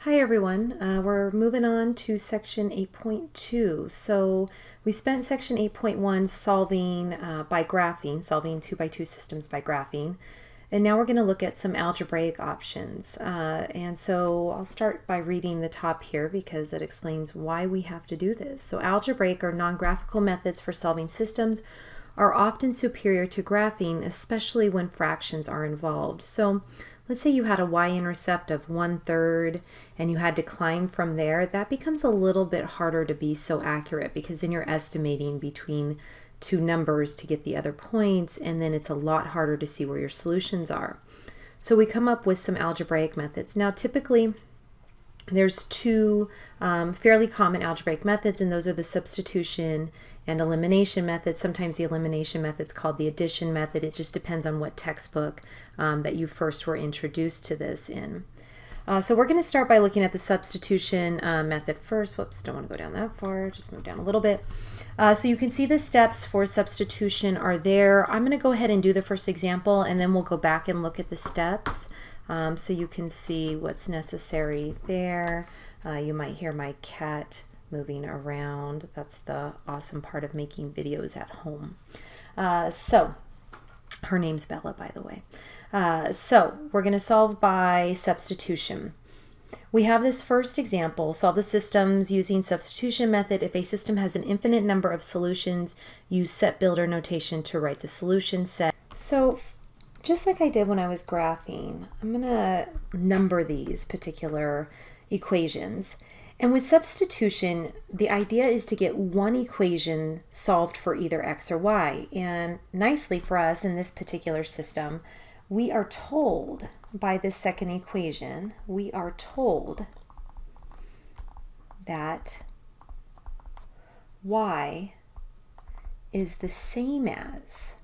Hi everyone, we're moving on to section 8.2. So we spent section 8.1 solving by graphing, solving 2x2 systems by graphing. And now we're going to look at some algebraic options. And so I'll start by reading the top here because it explains why we have to do this. So algebraic or non-graphical methods for solving systems are often superior to graphing, especially when fractions are involved. So let's say you had a y-intercept of 1/3 and you had to climb from there. That becomes a little bit harder to be so accurate because then you're estimating between two numbers to get the other points, and then it's a lot harder to see where your solutions are. So we come up with some algebraic methods. Now typically there's two fairly common algebraic methods, and those are the substitution and elimination methods. Sometimes the elimination method's called the addition method. It just depends on what textbook that you first were introduced to this in. So we're going to start by looking at the substitution method first. Whoops, don't want to go down that far. Just move down a little bit. So you can see the steps for substitution are there. I'm going to go ahead and do the first example, and then we'll go back and look at the steps. So you can see what's necessary there. You might hear my cat moving around. That's the awesome part of making videos at home. So her name's Bella, by the way. So we're going to solve by substitution. We have this first example, solve the systems using substitution method. If a system has an infinite number of solutions, use set builder notation to write the solution set. So just like I did when I was graphing, I'm going to number these particular equations. And with substitution, the idea is to get one equation solved for either x or y. And nicely for us in this particular system, we are told by this second equation, we are told that y is the same as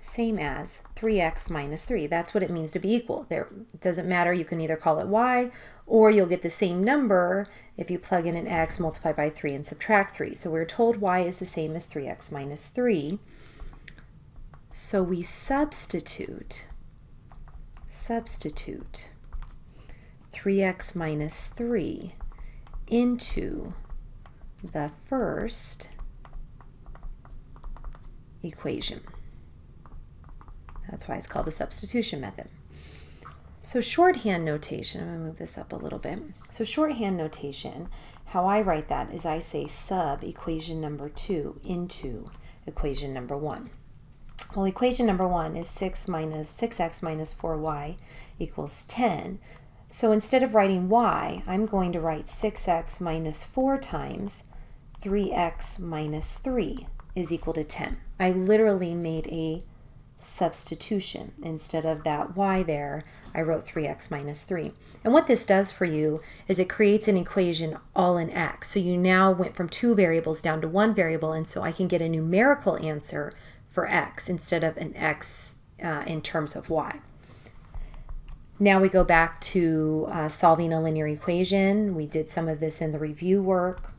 3x minus 3. That's what it means to be equal. There, it doesn't matter, you can either call it y, or you'll get the same number if you plug in an x, multiply by 3, and subtract 3. So we're told y is the same as 3x minus 3. So we substitute 3x minus 3 into the first equation. That's why it's called the substitution method. So shorthand notation, I'm going to move this up a little bit. So shorthand notation, how I write that is I say sub equation number 2 into equation number 1. Well, equation number 1 is 6x minus 4y equals 10. So instead of writing y, I'm going to write 6x minus 4 times 3x minus 3 is equal to 10. I literally made a substitution. Instead of that y there, I wrote 3x minus 3. And what this does for you is it creates an equation all in x. So you now went from 2 variables down to 1 variable, and so I can get a numerical answer for x instead of an x in terms of y. Now we go back to solving a linear equation. We did some of this in the review work.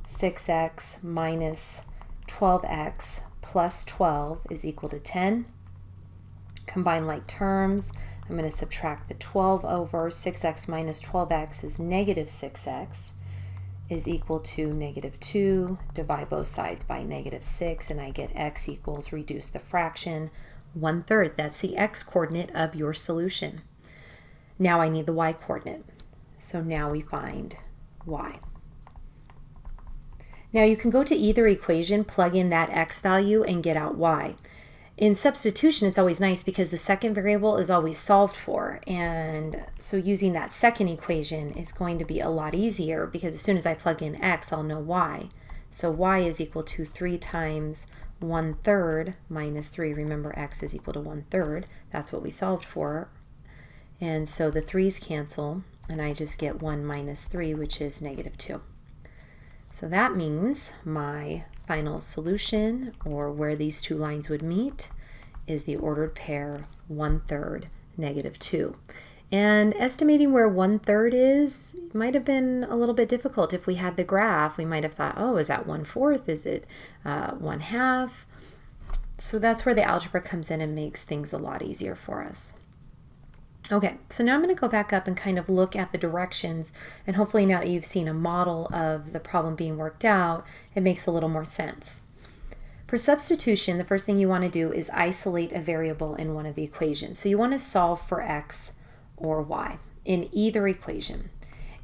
6x minus 12x plus 12 is equal to 10. Combine like terms. I'm going to subtract the 12 over 6x minus 12x is negative 6x is equal to negative 2. Divide both sides by negative 6, and I get x equals, reduce the fraction, 1/3. That's the x coordinate of your solution. Now I need the y coordinate. So now we find y. Now you can go to either equation, plug in that x value, and get out y. In substitution, it's always nice because the second variable is always solved for, and so using that second equation is going to be a lot easier because as soon as I plug in x, I'll know y. So y is equal to 3 times 1/3 minus 3. Remember, x is equal to 1/3. That's what we solved for. And so the 3's cancel, and I just get 1 minus 3, which is negative 2. So that means my final solution, or where these two lines would meet, is the ordered pair 1/3, negative 2. And estimating where 1/3 is might have been a little bit difficult. If we had the graph, we might have thought, oh, is that 1/4? Is it 1/2? So that's where the algebra comes in and makes things a lot easier for us. Okay, so now I'm going to go back up and kind of look at the directions, and hopefully now that you've seen a model of the problem being worked out, it makes a little more sense. For substitution, the first thing you want to do is isolate a variable in one of the equations. So you want to solve for x or y in either equation.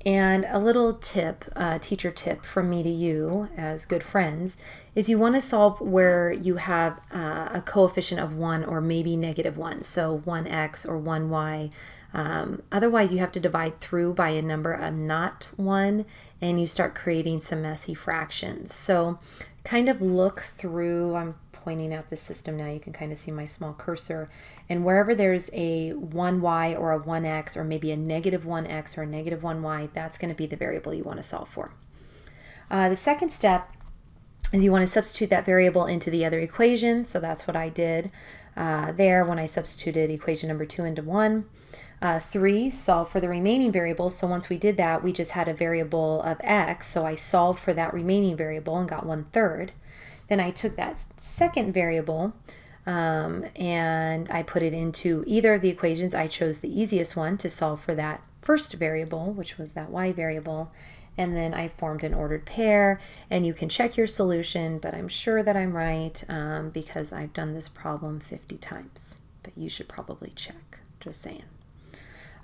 And a little tip, teacher tip from me to you as good friends, is you want to solve where you have a coefficient of 1 or maybe -1, so 1x or 1y. Otherwise, you have to divide through by a number not 1, and you start creating some messy fractions. So kind of look through, I'm pointing out the system now, you can kind of see my small cursor, and wherever there's a 1y or a 1x or maybe a -1x or a -1y, that's going to be the variable you want to solve for. The second step is you want to substitute that variable into the other equation, so that's what I did there when I substituted equation number 2 into 1. 3, solve for the remaining variables. So once we did that, we just had a variable of x, so I solved for that remaining variable and got 1/3. Then I took that second variable and I put it into either of the equations. I chose the easiest one to solve for that first variable, which was that y variable, and then I formed an ordered pair. And you can check your solution, but I'm sure that I'm right because I've done this problem 50 times, but you should probably check, just saying.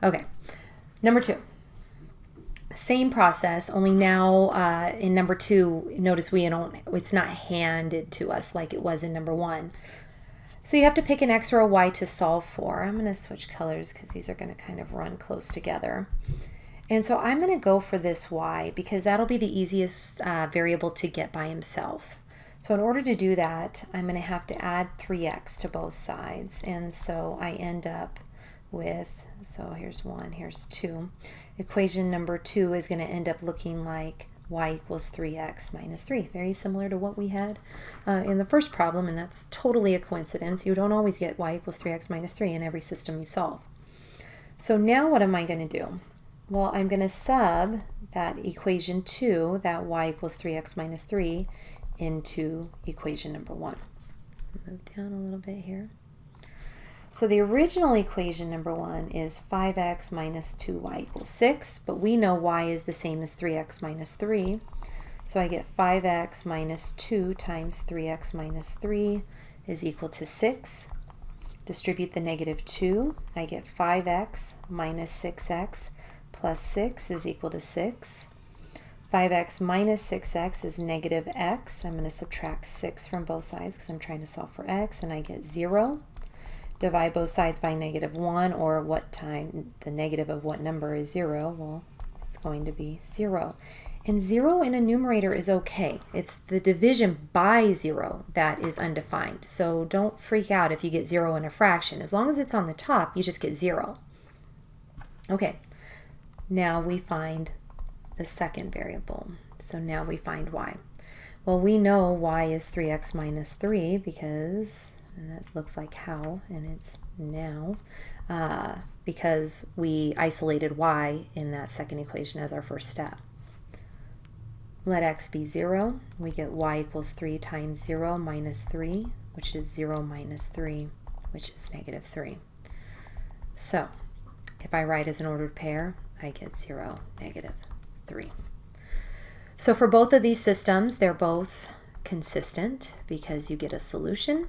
Okay, number 2. Same process, only now in number 2, notice it's not handed to us like it was in number 1. So you have to pick an x or a y to solve for. I'm going to switch colors because these are going to kind of run close together. And so I'm going to go for this y because that'll be the easiest variable to get by himself. So in order to do that, I'm going to have to add 3x to both sides. And so I end up with, so here's 1, here's 2. Equation number 2 is going to end up looking like y equals 3x minus 3. Very similar to what we had in the first problem, and that's totally a coincidence. You don't always get y equals 3x minus 3 in every system you solve. So now what am I going to do? Well, I'm going to sub that equation 2, that y equals 3x minus 3, into equation number 1. Move down a little bit here. So the original equation number 1 is 5x minus 2y equals 6, but we know y is the same as 3x minus 3. So I get 5x minus 2 times 3x minus 3 is equal to 6. Distribute the -2. I get 5x minus 6x plus 6 is equal to 6. 5x minus 6x is -x. I'm going to subtract 6 from both sides because I'm trying to solve for x, and I get 0. Divide both sides by -1, or what time the negative of what number is 0? Well, it's going to be 0. And 0 in a numerator is okay. It's the division by 0 that is undefined. So don't freak out if you get 0 in a fraction. As long as it's on the top, you just get 0. Okay, now we find the second variable. So now we find y. Well, we know y is 3x minus 3 because, and that looks like how, and it's now, because we isolated y in that second equation as our first step. Let x be 0. We get y equals 3 times 0 minus 3, which is 0 minus 3, which is -3. So if I write as an ordered pair, I get 0, -3. So for both of these systems, they're both consistent because you get a solution,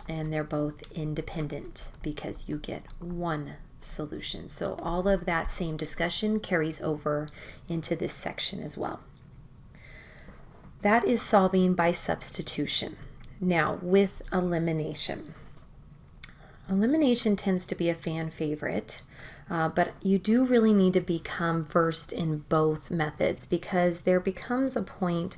and they're both independent because you get one solution. So all of that same discussion carries over into this section as well. That is solving by substitution. Now with elimination. Elimination tends to be a fan favorite, but you do really need to become versed in both methods because there becomes a point,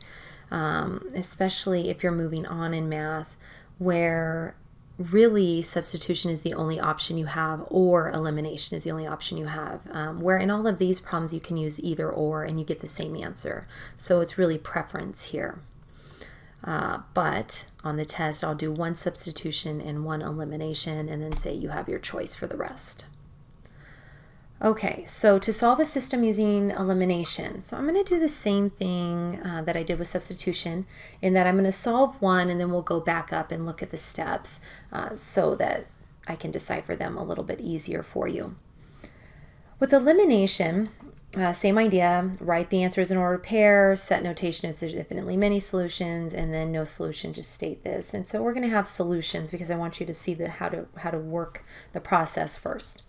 especially if you're moving on in math, where really substitution is the only option you have, or elimination is the only option you have, where in all of these problems you can use either or and you get the same answer. So it's really preference here. But on the test, I'll do one substitution and one elimination and then say you have your choice for the rest. Okay, so to solve a system using elimination, so I'm going to do the same thing that I did with substitution, in that I'm going to solve one and then we'll go back up and look at the steps so that I can decipher them a little bit easier for you. With elimination, same idea, write the answers in ordered pair, set notation if there's infinitely many solutions, and then no solution, just state this. And so we're going to have solutions because I want you to see how to work the process first.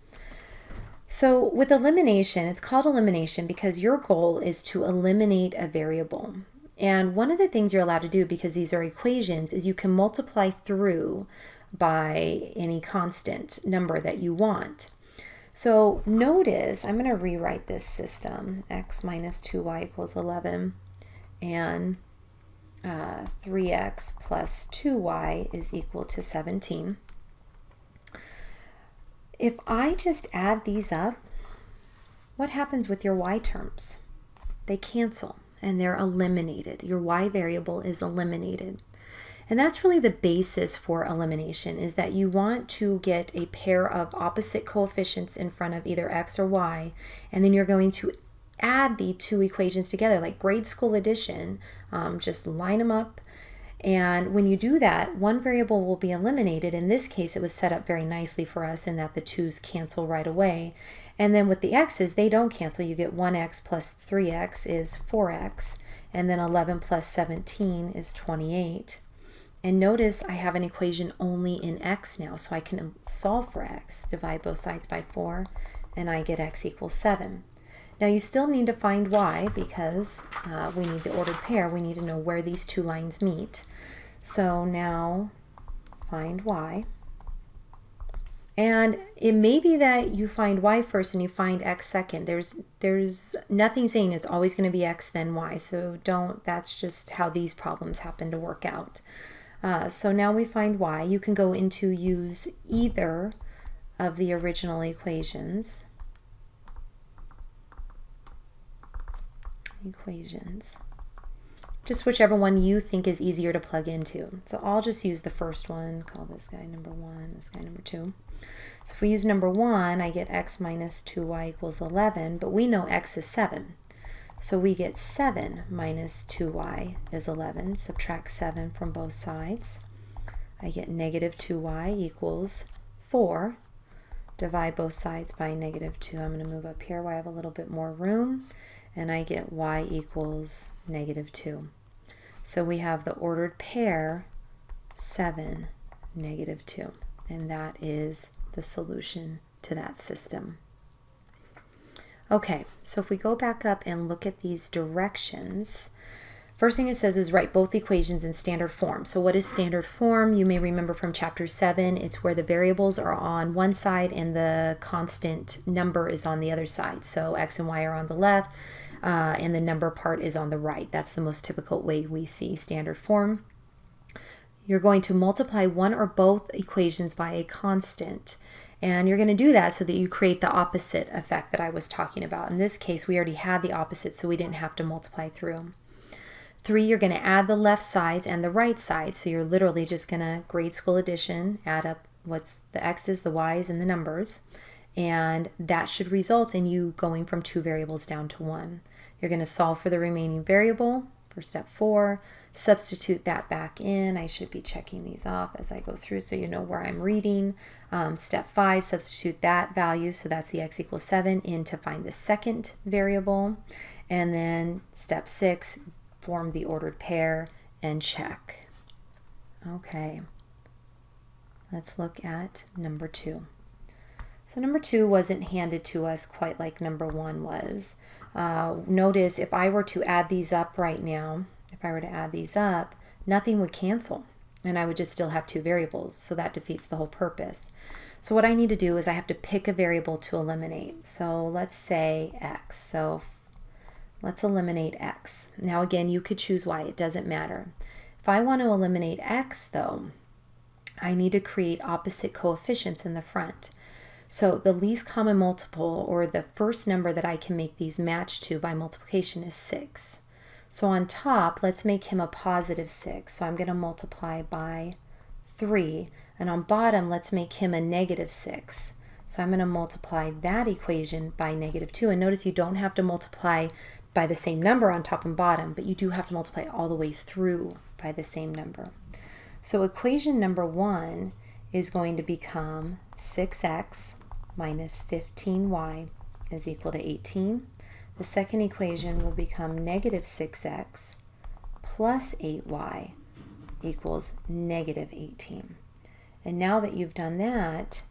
So with elimination, it's called elimination because your goal is to eliminate a variable. And one of the things you're allowed to do, because these are equations, is you can multiply through by any constant number that you want. So notice, I'm going to rewrite this system. X minus 2y equals 11, and 3x plus 2y is equal to 17. If I just add these up, what happens with your y terms? They cancel and they're eliminated. Your y variable is eliminated. And that's really the basis for elimination, is that you want to get a pair of opposite coefficients in front of either x or y, and then you're going to add the two equations together like grade school addition. Just line them up, and when you do that, one variable will be eliminated. In this case, it was set up very nicely for us in that the 2's cancel right away. And then with the x's, they don't cancel. You get 1x plus 3x is 4x, and then 11 plus 17 is 28. And notice I have an equation only in x now, so I can solve for x, divide both sides by 4, and I get x equals 7. Now you still need to find y because we need the ordered pair. We need to know where these two lines meet. So now find y. And it may be that you find y first and you find x second. There's nothing saying it's always going to be x then y, so that's just how these problems happen to work out. So now we find y. You can go into use either of the original equations. Just whichever one you think is easier to plug into. So I'll just use the first one, call this guy number 1, this guy number 2. So if we use number 1, I get x minus 2y equals 11, but we know x is 7. So we get 7 minus 2y is 11. Subtract 7 from both sides. I get negative 2y equals 4. Divide both sides by negative 2. I'm going to move up here where I have a little bit more room. And I get y equals negative 2. So we have the ordered pair 7, negative 2. And that is the solution to that system. Okay, so if we go back up and look at these directions, first thing it says is write both equations in standard form. So what is standard form? You may remember from chapter 7, it's where the variables are on one side and the constant number is on the other side. So x and y are on the left, and the number part is on the right. That's the most typical way we see standard form. You're going to multiply one or both equations by a constant. And you're going to do that so that you create the opposite effect that I was talking about. In this case, we already had the opposite, so we didn't have to multiply through. 3, you're going to add the left sides and the right sides. So you're literally just going to grade school addition, add up what's the x's, the y's, and the numbers. And that should result in you going from 2 variables down to 1. You're going to solve for the remaining variable for step 4. Substitute that back in. I should be checking these off as I go through so you know where I'm reading. Step 5, substitute that value, so that's the x equals 7, in to find the second variable. And then step 6, form the ordered pair and check. Okay, let's look at number 2. So number 2 wasn't handed to us quite like number 1 was. Notice if I were to add these up right now, if I were to add these up, nothing would cancel and I would just still have 2 variables, so that defeats the whole purpose. So what I need to do is I have to pick a variable to eliminate. So let's say x. So let's eliminate x. Now again, you could choose y, it doesn't matter. If I want to eliminate x though, I need to create opposite coefficients in the front. So the least common multiple, or the first number that I can make these match to by multiplication, is 6. So on top, let's make him a positive 6. So I'm going to multiply by 3. And on bottom, let's make him a negative 6. So I'm going to multiply that equation by negative 2. And notice you don't have to multiply by the same number on top and bottom, but you do have to multiply all the way through by the same number. So equation number 1 is going to become 6x minus 15y is equal to 18. The second equation will become negative 6x plus 8y equals negative 18. And now that you've done that,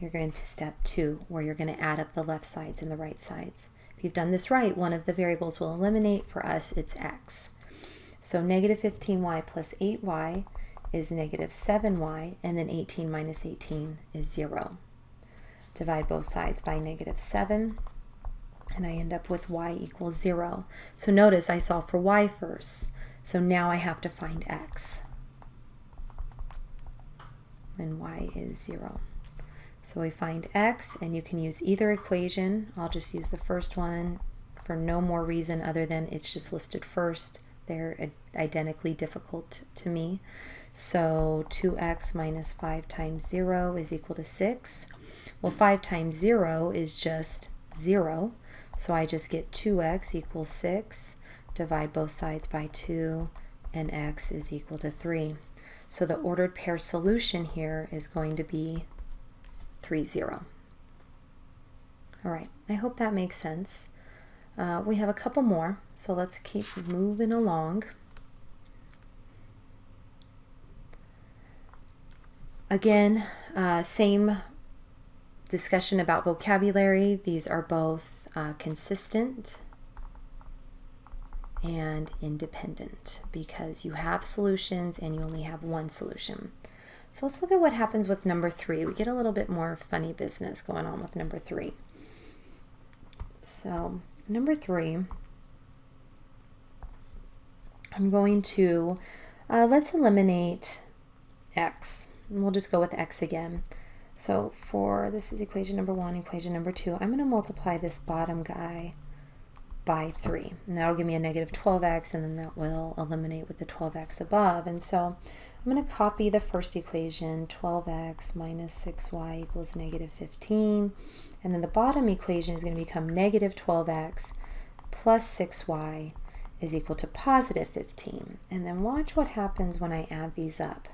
you're going to step 2, where you're going to add up the left sides and the right sides. If you've done this right, one of the variables will eliminate. For us, it's x. So negative 15y plus 8y is negative 7y, and then 18 minus 18 is 0. Divide both sides by negative 7, and I end up with y equals 0. So notice I solved for y first. So now I have to find x. And y is 0. So we find x, and you can use either equation. I'll just use the first one for no more reason other than it's just listed first. They're identically difficult to me. So 2x minus 5 times 0 is equal to 6. Well, 5 times 0 is just 0. So I just get 2x equals 6. Divide both sides by 2, and x is equal to 3. So the ordered pair solution here is going to be 3, 0. All right, I hope that makes sense. We have a couple more, so let's keep moving along. Again, same discussion about vocabulary. These are both consistent and independent because you have solutions and you only have one solution. So let's look at what happens with number 3. We get a little bit more funny business going on with number 3. So number 3, I'm going to, let's eliminate x. And we'll just go with x again. So for, this is equation number 1, equation number 2, I'm going to multiply this bottom guy by 3. And that'll give me a negative 12x, and then that will eliminate with the 12x above. And so I'm going to copy the first equation, 12x minus 6y equals negative 15. And then the bottom equation is going to become negative 12x plus 6y is equal to positive 15. And then watch what happens when I add these up.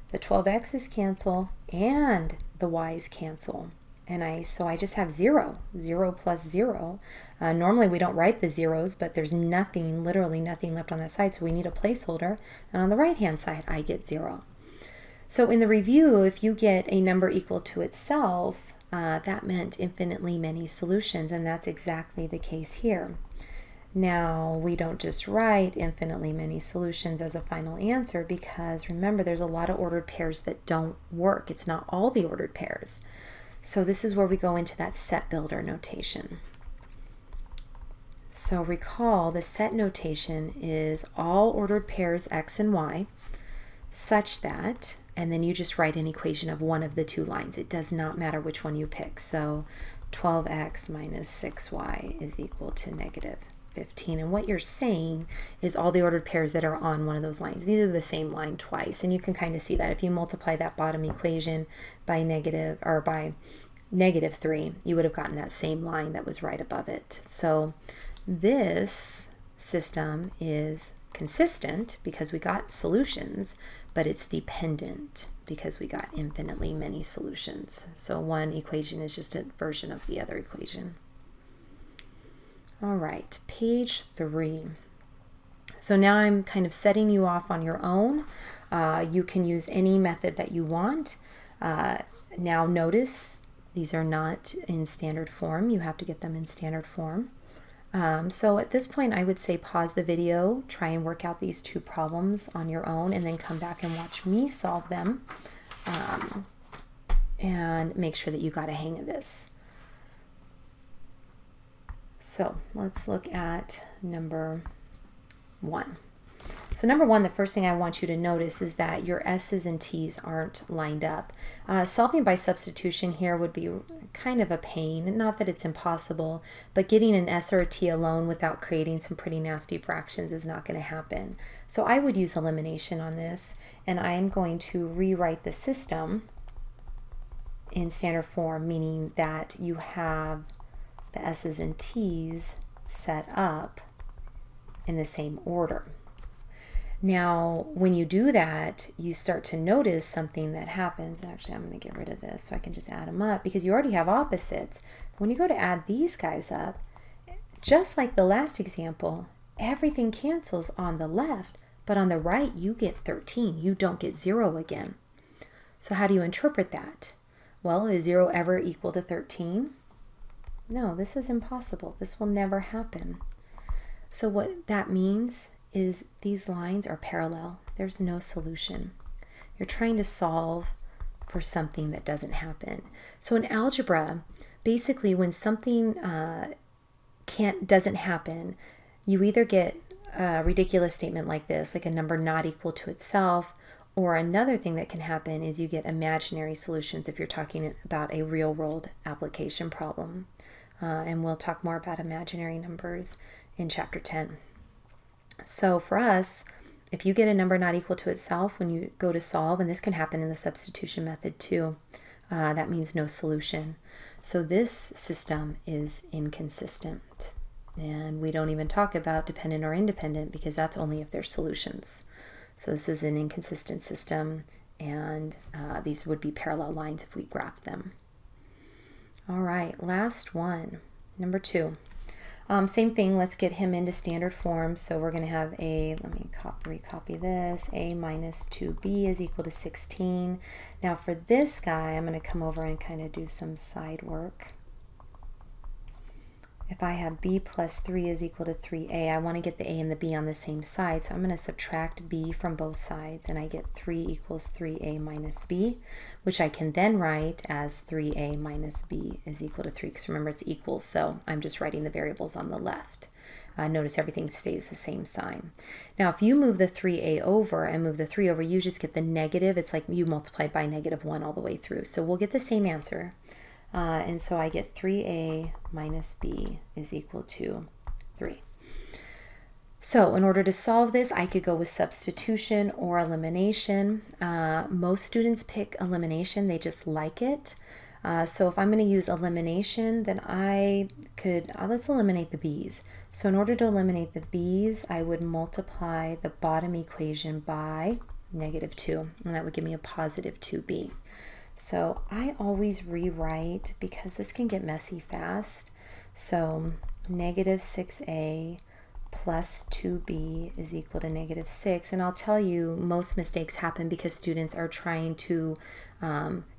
The 12x's cancel and the y's cancel. And so I just have 0. 0 plus 0. Normally we don't write the zeros, but there's nothing, literally nothing left on that side, so we need a placeholder. And on the right-hand side, I get 0. So in the review, if you get a number equal to itself, that meant infinitely many solutions, and that's exactly the case here. Now, we don't just write infinitely many solutions as a final answer because, remember, there's a lot of ordered pairs that don't work. It's not all the ordered pairs. So this is where we go into that set builder notation. So recall the set notation is all ordered pairs x and y such that, and then you just write an equation of one of the two lines. It does not matter which one you pick. So 12x minus 6y is equal to negative 15. And what you're saying is all the ordered pairs that are on one of those lines. These are the same line twice, and you can kind of see that if you multiply that bottom equation by negative 3, you would have gotten that same line that was right above it. So this system is consistent because we got solutions, but it's dependent because we got infinitely many solutions. So one equation is just a version of the other equation. All right, page 3. So now I'm kind of setting you off on your own. You can use any method that you want. Now notice these are not in standard form. You have to get them in standard form. So at this point, I would say pause the video, try and work out these two problems on your own, and then come back and watch me solve them, and make sure that you got a hang of this. So let's look at number 1. So number 1, the first thing I want you to notice is that your S's and T's aren't lined up. Solving by substitution here would be kind of a pain. Not that it's impossible, but getting an S or a T alone without creating some pretty nasty fractions is not going to happen. So I would use elimination on this, and I am going to rewrite the system in standard form, meaning that you have the S's and T's set up in the same order. Now, when you do that, you start to notice something that happens. Actually, I'm going to get rid of this so I can just add them up because you already have opposites. When you go to add these guys up, just like the last example, everything cancels on the left, but on the right, you get 13. You don't get 0 again. So how do you interpret that? Well, is 0 ever equal to 13? No, this is impossible. This will never happen. So what that means is these lines are parallel. There's no solution. You're trying to solve for something that doesn't happen. So in algebra, basically when something doesn't happen, you either get a ridiculous statement like this, like a number not equal to itself, or another thing that can happen is you get imaginary solutions if you're talking about a real-world application problem. And we'll talk more about imaginary numbers in Chapter 10. So for us, if you get a number not equal to itself when you go to solve, and this can happen in the substitution method too, that means no solution. So this system is inconsistent. And we don't even talk about dependent or independent because that's only if there's solutions. So this is an inconsistent system, and these would be parallel lines if we graph them. All right, last one, number 2. Same thing, let's get him into standard form. So we're going to have a, let me recopy this, a minus 2b is equal to 16. Now for this guy, I'm going to come over and kind of do some side work. If I have b plus 3 is equal to 3a, I want to get the a and the b on the same side, so I'm going to subtract b from both sides, and I get 3 equals 3a minus b, which I can then write as 3a minus b is equal to 3, because remember it's equals, so I'm just writing the variables on the left. Notice everything stays the same sign. Now if you move the 3a over and move the 3 over, you just get the negative. It's like you multiplied by -1 all the way through, so we'll get the same answer. And so I get 3a minus b is equal to 3. So in order to solve this, I could go with substitution or elimination. Most students pick elimination. They just like it. So if I'm going to use elimination, then I could, let's eliminate the b's. So in order to eliminate the b's, I would multiply the bottom equation by -2, and that would give me a positive 2b. So I always rewrite, because this can get messy fast, so -6a plus 2b is equal to -6. And I'll tell you, most mistakes happen because students are trying to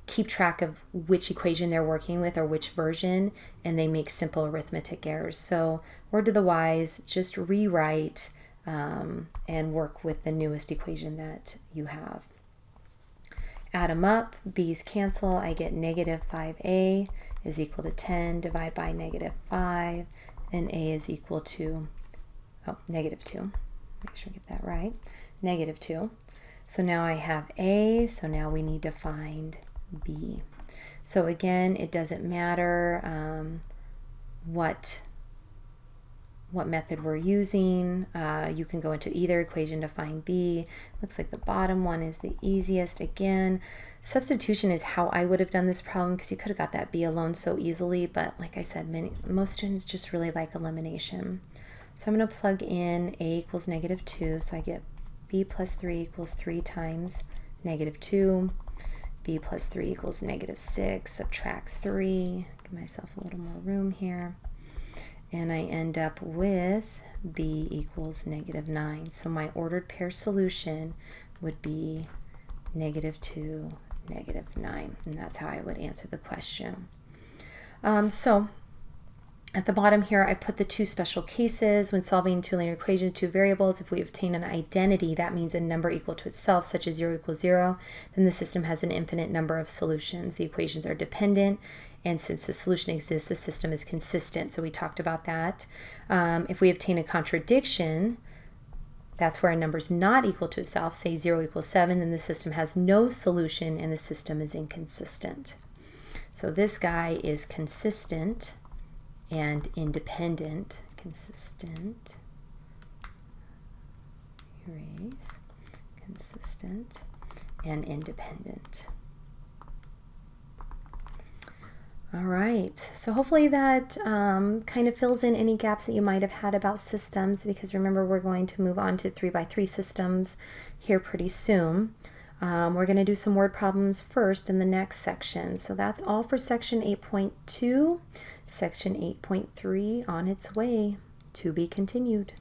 keep track of which equation they're working with or which version, and they make simple arithmetic errors. So word to the wise, just rewrite and work with the newest equation that you have. Add them up, b's cancel, I get -5a is equal to 10, divide by -5, and a is equal to, -2. Make sure I get that right, -2. So now I have a, so now we need to find b. So again, it doesn't matter what method we're using. You can go into either equation to find b. Looks like the bottom one is the easiest. Again, substitution is how I would have done this problem, because you could have got that b alone so easily, but like I said, most students just really like elimination. So I'm going to plug in a equals -2, so I get b plus 3 equals 3 times -2. b plus 3 equals -6, subtract 3, give myself a little more room here. And I end up with b equals -9. So my ordered pair solution would be -2, -9. And that's how I would answer the question. So at the bottom here, I put the 2 special cases. When solving 2 linear equations, 2 variables, if we obtain an identity, that means a number equal to itself, such as 0 equals 0, then the system has an infinite number of solutions. The equations are dependent, and since the solution exists, the system is consistent. So we talked about that. If we obtain a contradiction, that's where a number is not equal to itself, say 0 equals 7, then the system has no solution and the system is inconsistent. So this guy is consistent and independent. Consistent, erase, consistent and independent. All right, so hopefully that kind of fills in any gaps that you might have had about systems, because remember we're going to move on to 3x3 systems here pretty soon. We're going to do some word problems first in the next section. So that's all for section 8.2. Section 8.3 on its way, to be continued.